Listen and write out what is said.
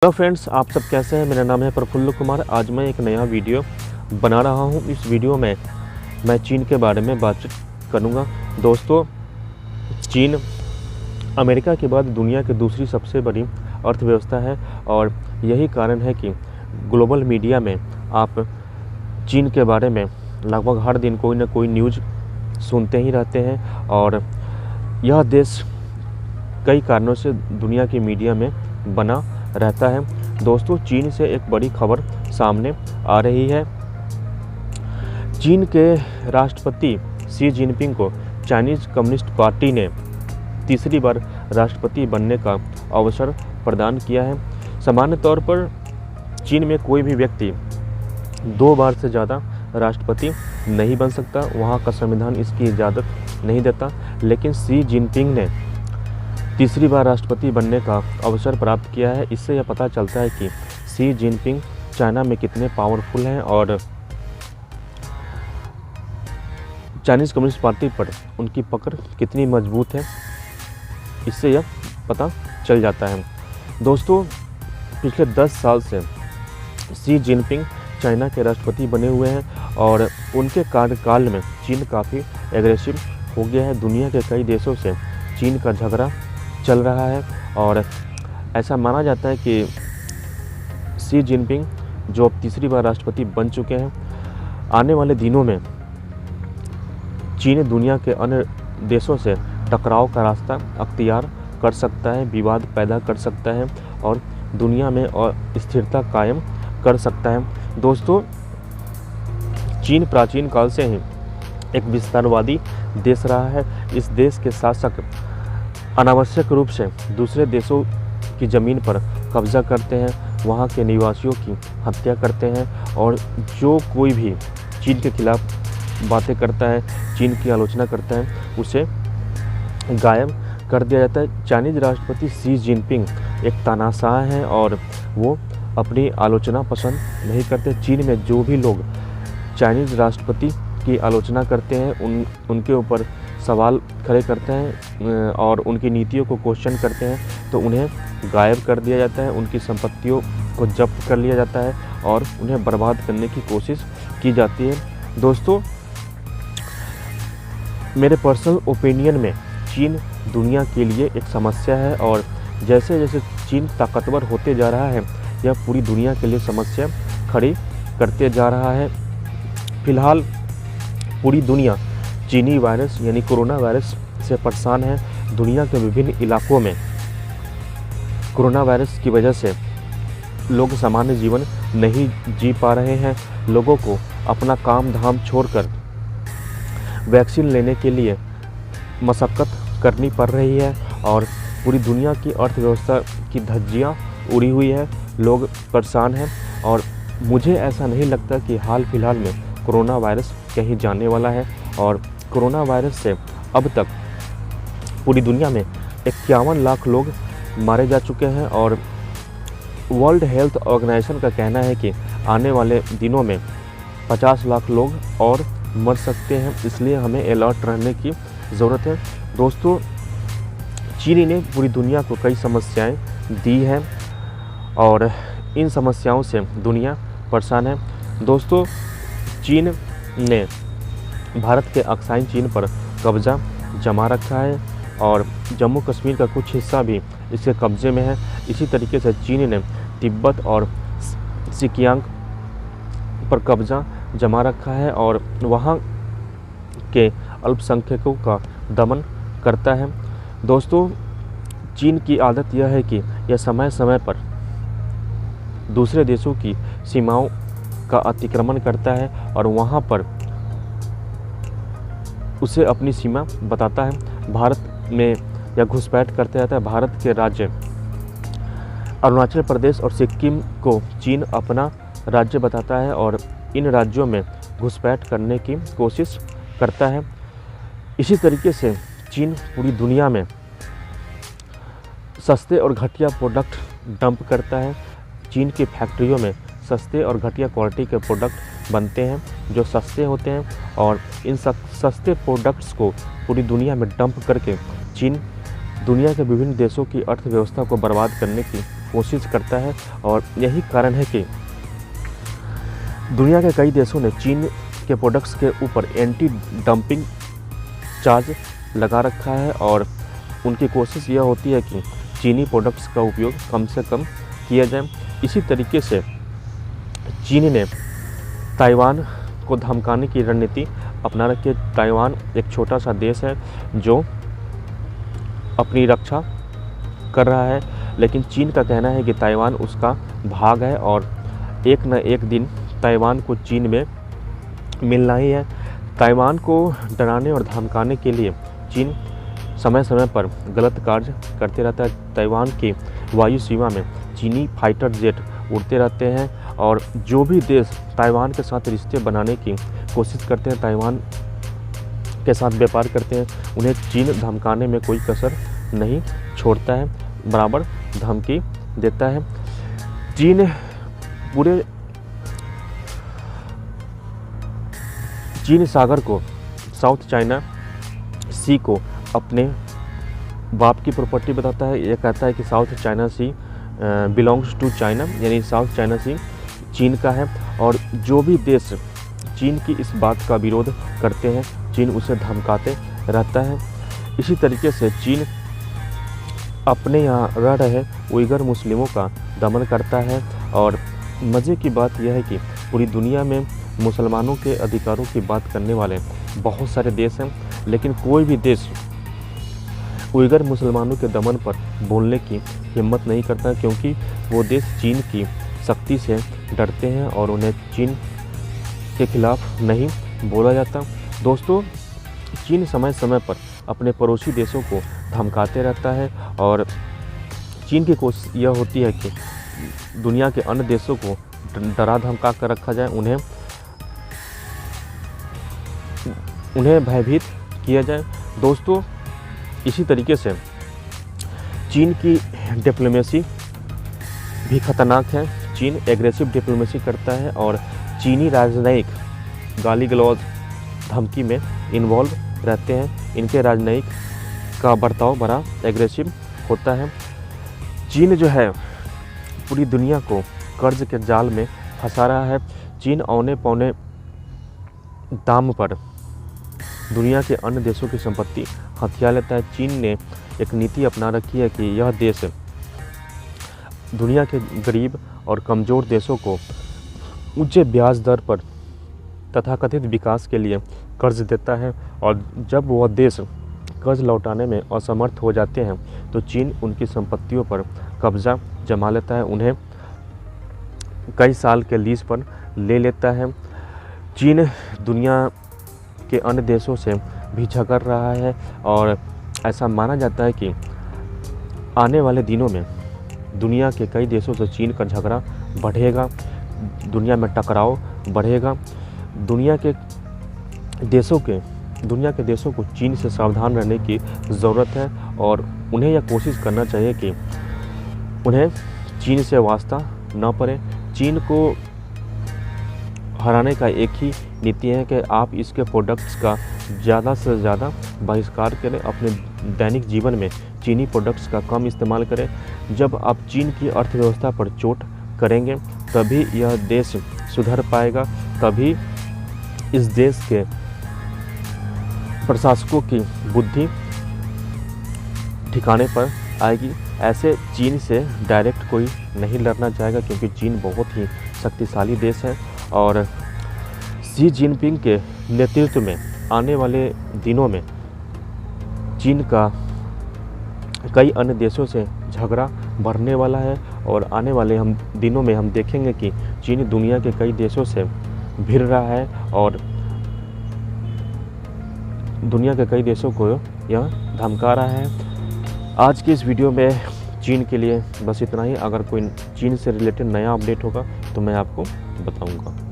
Hello friends, आप सब कैसे हैं। मेरा नाम है प्रफुल्ल कुमार। आज मैं एक नया वीडियो बना रहा हूं। इस वीडियो में मैं चीन के बारे में बातचीत करूंगा। दोस्तों, चीन अमेरिका के बाद दुनिया की दूसरी सबसे बड़ी अर्थव्यवस्था है और यही कारण है कि ग्लोबल मीडिया में आप चीन के बारे में लगभग हर दिन कोई ना कोई न्यूज़ सुनते ही रहते हैं और यह देश कई कारणों से दुनिया की मीडिया में बना रहता है। दोस्तों, चीन से एक बड़ी खबर सामने आ रही है। चीन के राष्ट्रपति शी जिनपिंग को चाइनीज़ कम्युनिस्ट पार्टी ने तीसरी बार राष्ट्रपति बनने का अवसर प्रदान किया है। सामान्य तौर पर चीन में कोई भी व्यक्ति 2 बार से ज़्यादा राष्ट्रपति नहीं बन सकता। वहाँ का संविधान इसकी इजाज़त नहीं देता, लेकिन शी जिनपिंग ने तीसरी बार राष्ट्रपति बनने का अवसर प्राप्त किया है। इससे यह पता चलता है कि शी जिनपिंग चाइना में कितने पावरफुल हैं और चाइनीज़ कम्युनिस्ट पार्टी पर उनकी पकड़ कितनी मजबूत है, इससे यह पता चल जाता है। दोस्तों, पिछले 10 साल से शी जिनपिंग चाइना के राष्ट्रपति बने हुए हैं और उनके कार्यकाल में चीन काफ़ी एग्रेसिव हो गया है। दुनिया के कई देशों से चीन का झगड़ा चल रहा है और ऐसा माना जाता है कि शी जिनपिंग, जो अब तीसरी बार राष्ट्रपति बन चुके हैं, आने वाले दिनों में चीन दुनिया के अन्य देशों से टकराव का रास्ता अख्तियार कर सकता है, विवाद पैदा कर सकता है और दुनिया में अस्थिरता कायम कर सकता है। दोस्तों, चीन प्राचीन काल से ही एक विस्तारवादी देश रहा है। इस देश के शासक अनावश्यक रूप से दूसरे देशों की ज़मीन पर कब्जा करते हैं, वहाँ के निवासियों की हत्या करते हैं और जो कोई भी चीन के खिलाफ बातें करता है, चीन की आलोचना करता है, उसे गायब कर दिया जाता है। चाइनीज़ राष्ट्रपति शी जिनपिंग एक तानाशाह हैं और वो अपनी आलोचना पसंद नहीं करते। चीन में जो भी लोग चाइनीज़ राष्ट्रपति की आलोचना करते हैं, उनके ऊपर सवाल खड़े करते हैं और उनकी नीतियों को क्वेश्चन करते हैं, तो उन्हें गायब कर दिया जाता है, उनकी संपत्तियों को जब्त कर लिया जाता है और उन्हें बर्बाद करने की कोशिश की जाती है। दोस्तों, मेरे पर्सनल ओपिनियन में चीन दुनिया के लिए एक समस्या है और जैसे जैसे चीन ताकतवर होते जा रहा है, यह पूरी दुनिया के लिए समस्या खड़ी करते जा रहा है। फिलहाल पूरी दुनिया चीनी वायरस यानी कोरोना वायरस से परेशान है। दुनिया के विभिन्न इलाकों में कोरोना वायरस की वजह से लोग सामान्य जीवन नहीं जी पा रहे हैं। लोगों को अपना काम धाम छोड़कर वैक्सीन लेने के लिए मशक्क़त करनी पड़ रही है और पूरी दुनिया की अर्थव्यवस्था की धज्जियाँ उड़ी हुई है। लोग परेशान हैं और मुझे ऐसा नहीं लगता कि हाल फिलहाल में कोरोना वायरस कहीं जाने वाला है और कोरोना वायरस से अब तक पूरी दुनिया में 51 लाख लोग मारे जा चुके हैं और वर्ल्ड हेल्थ ऑर्गेनाइजेशन का कहना है कि आने वाले दिनों में 50 लाख लोग और मर सकते हैं। इसलिए हमें अलर्ट रहने की ज़रूरत है। दोस्तों, चीन ने पूरी दुनिया को कई समस्याएं दी हैं और इन समस्याओं से दुनिया परेशान है। दोस्तों, चीन ने भारत के अक्साई चीन पर कब्ज़ा जमा रखा है और जम्मू कश्मीर का कुछ हिस्सा भी इसके कब्ज़े में है। इसी तरीके से चीन ने तिब्बत और सिकियांग पर कब्ज़ा जमा रखा है और वहाँ के अल्पसंख्यकों का दमन करता है। दोस्तों, चीन की आदत यह है कि यह समय समय पर दूसरे देशों की सीमाओं का अतिक्रमण करता है और वहाँ पर उसे अपनी सीमा बताता है। भारत में यह घुसपैठ करते रहता है। भारत के राज्य अरुणाचल प्रदेश और सिक्किम को चीन अपना राज्य बताता है और इन राज्यों में घुसपैठ करने की कोशिश करता है। इसी तरीके से चीन पूरी दुनिया में सस्ते और घटिया प्रोडक्ट डंप करता है। चीन की फैक्ट्रियों में सस्ते और घटिया क्वालिटी के प्रोडक्ट बनते हैं जो सस्ते होते हैं और इन सस्ते प्रोडक्ट्स को पूरी दुनिया में डंप करके चीन दुनिया के विभिन्न देशों की अर्थव्यवस्था को बर्बाद करने की कोशिश करता है। और यही कारण है कि दुनिया के कई देशों ने चीन के प्रोडक्ट्स के ऊपर एंटी डंपिंग चार्ज लगा रखा है और उनकी कोशिश यह होती है कि चीनी प्रोडक्ट्स का उपयोग कम से कम किया जाए। इसी तरीके से चीन ने ताइवान को धमकाने की रणनीति अपना रखी है। ताइवान एक छोटा सा देश है जो अपनी रक्षा कर रहा है, लेकिन चीन का कहना है कि ताइवान उसका भाग है और एक न एक दिन ताइवान को चीन में मिलना ही है। ताइवान को डराने और धमकाने के लिए चीन समय समय पर गलत कार्य करते रहता है। ताइवान की वायु सीमा में चीनी फाइटर जेट उड़ते रहते हैं और जो भी देश ताइवान के साथ रिश्ते बनाने की कोशिश करते हैं, ताइवान के साथ व्यापार करते हैं, उन्हें चीन धमकाने में कोई कसर नहीं छोड़ता है, बराबर धमकी देता है। चीन पूरे चीन सागर को, साउथ चाइना सी को अपने बाप की प्रॉपर्टी बताता है। यह कहता है कि south China sea belongs to China, यानी साउथ चाइना सी चीन का है। और जो भी देश चीन की इस बात का विरोध करते हैं, चीन उसे धमकाते रहता है। इसी तरीके से चीन अपने यहाँ रह रहे उइगर मुस्लिमों का दमन करता है। और मज़े की बात यह है कि पूरी दुनिया में मुसलमानों के अधिकारों की बात करने वाले बहुत सारे देश हैं, लेकिन कोई भी देश उइगर मुसलमानों के दमन पर बोलने की हिम्मत नहीं करता, क्योंकि वो देश चीन की सख्ती से डरते हैं और उन्हें चीन के खिलाफ नहीं बोला जाता। दोस्तों, चीन समय समय पर अपने पड़ोसी देशों को धमकाते रहता है और चीन की कोशिश यह होती है कि दुनिया के अन्य देशों को डरा धमका कर रखा जाए, उन्हें भयभीत किया जाए। दोस्तों, इसी तरीके से चीन की डिप्लोमेसी भी खतरनाक है। चीन एग्रेसिव डिप्लोमेसी करता है और चीनी राजनयिक गाली गलौज धमकी में इन्वॉल्व रहते हैं। इनके राजनयिक का बर्ताव बड़ा एग्रेसिव होता है। चीन जो है पूरी दुनिया को कर्ज के जाल में फंसा रहा है। चीन औने पौने दाम पर दुनिया के अन्य देशों की संपत्ति हथिया लेता है। चीन ने एक नीति अपना रखी है कि यह देश दुनिया के गरीब और कमज़ोर देशों को ऊंचे ब्याज दर पर तथाकथित विकास के लिए कर्ज देता है और जब वह देश कर्ज लौटाने में असमर्थ हो जाते हैं तो चीन उनकी संपत्तियों पर कब्जा जमा लेता है, उन्हें कई साल के लीज पर ले लेता है। चीन दुनिया के अन्य देशों से भी झगड़ रहा है और ऐसा माना जाता है कि आने वाले दिनों में दुनिया के कई देशों से चीन का झगड़ा बढ़ेगा, दुनिया में टकराव बढ़ेगा। दुनिया के देशों को चीन से सावधान रहने की ज़रूरत है और उन्हें यह कोशिश करना चाहिए कि उन्हें चीन से वास्ता न पड़े। चीन को हराने का एक ही नीति है कि आप इसके प्रोडक्ट्स का ज़्यादा से ज़्यादा बहिष्कार करें, अपने दैनिक जीवन में चीनी प्रोडक्ट्स का कम इस्तेमाल करें। जब आप चीन की अर्थव्यवस्था पर चोट करेंगे तभी यह देश सुधर पाएगा, तभी इस देश के प्रशासकों की बुद्धि ठिकाने पर आएगी। ऐसे चीन से डायरेक्ट कोई नहीं लड़ना चाहेगा क्योंकि चीन बहुत ही शक्तिशाली देश है और शी जिनपिंग के नेतृत्व में आने वाले दिनों में चीन का कई अन्य देशों से झगड़ा बढ़ने वाला है और आने वाले दिनों में हम देखेंगे कि चीन दुनिया के कई देशों से भिड़ रहा है और दुनिया के कई देशों को यह धमका रहा है। आज की इस वीडियो में चीन के लिए बस इतना ही। अगर कोई चीन से रिलेटेड नया अपडेट होगा तो मैं आपको बताऊंगा।